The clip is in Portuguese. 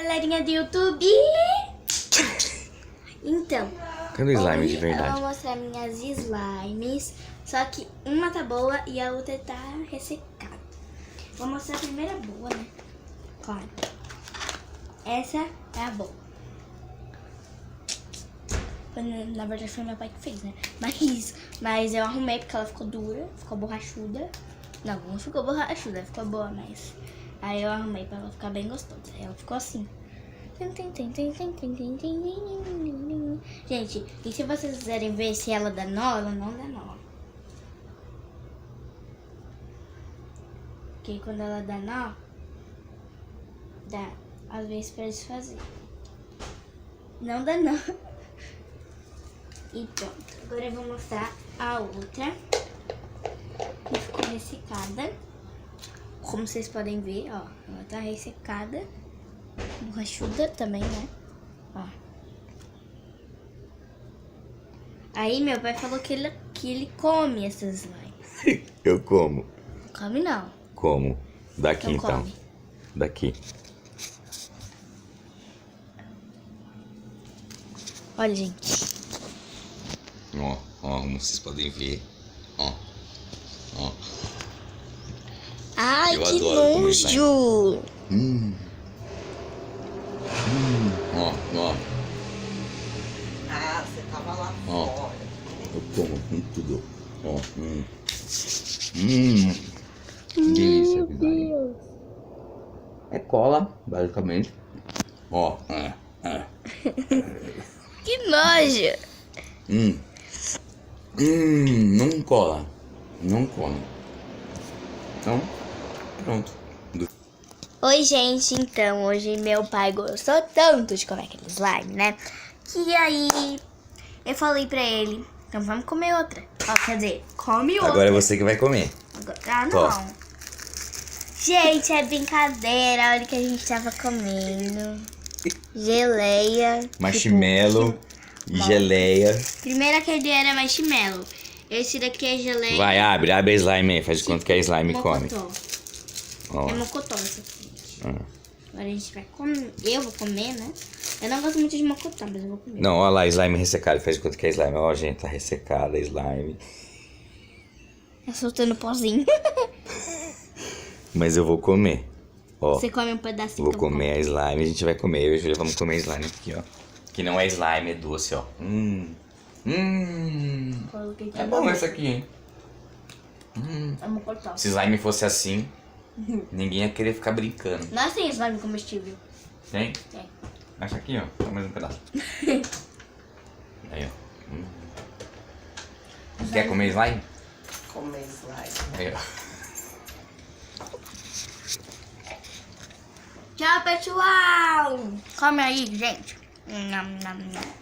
galerinha do YouTube! Então, Cadê o slime de eu verdade? vou mostrar minhas slimes, só que uma tá boa e a outra tá ressecada. Vou mostrar a primeira boa, né? Claro. Essa é a boa. Na verdade foi meu pai que fez, né? Mas eu arrumei porque ela ficou dura, ficou borrachuda. Não ficou borrachuda, ficou boa, mas... Aí eu arrumei pra ela ficar bem gostosa. Ela ficou assim. Gente, e se vocês quiserem ver se ela dá nó, ela não dá nó. Porque quando ela dá nó, dá às vezes pra desfazer. Não dá nó. E pronto. Agora eu vou mostrar a outra. Que ficou ressecada. Como vocês podem ver, ó. Ela tá ressecada. Borrachuda também, né? Ó. Aí meu pai falou que ele come essas slimes. Eu como. Não come não. Como? Daqui então. Come. Daqui. Olha, gente. Ó, como vocês podem ver. Ó. Ai, Eu que adoro comer nojo. Ó. Ah, você tava lá Ó. fora. Eu como com tudo. Ó. Delícia, Meu Vidal. Deus. É cola, basicamente. Ó. Que nojo. Não cola. Não cola. Então, pronto. Oi, gente. Então, hoje meu pai gostou tanto de comer aquele slime, né? Que aí eu falei pra ele, então vamos comer outra. Ó, quer dizer, come outra. Agora é você que vai comer. Ah, não. Tosta. Gente, é brincadeira. Olha o que a gente tava comendo. Geleia. Marshmallow, geleia. Primeiro aquele era marshmallow. Esse daqui é geleia. Vai, abre a slime aí. Faz de conta que é slime e come. Mocotó. Ó. É mocotó esse aqui. Ah. Agora a gente vai comer. Eu vou comer, né? Eu não gosto muito de mocotó, mas eu vou comer. Não, olha lá, slime ressecado. Faz de conta que é slime. Ó, gente, tá ressecada a slime. Tá soltando pozinho. Mas eu vou comer. Ó, Você come um pedacinho. vou que eu comer a slime. A gente vai comer. Eu e a Julia vamos comer slime aqui, ó. Que não é slime, é doce, ó. Coloquei É tudo. bom essa aqui, hein? É mocotó. Se slime fosse assim, ninguém ia querer ficar brincando. Não tem slime comestível. Tem? Tem. Essa aqui, ó. Só mais um pedaço. Aí, ó. Quer comer slime? Comer slime. Aí, ó. Tchau, pessoal. Come aí, gente. Nham, nham, nham.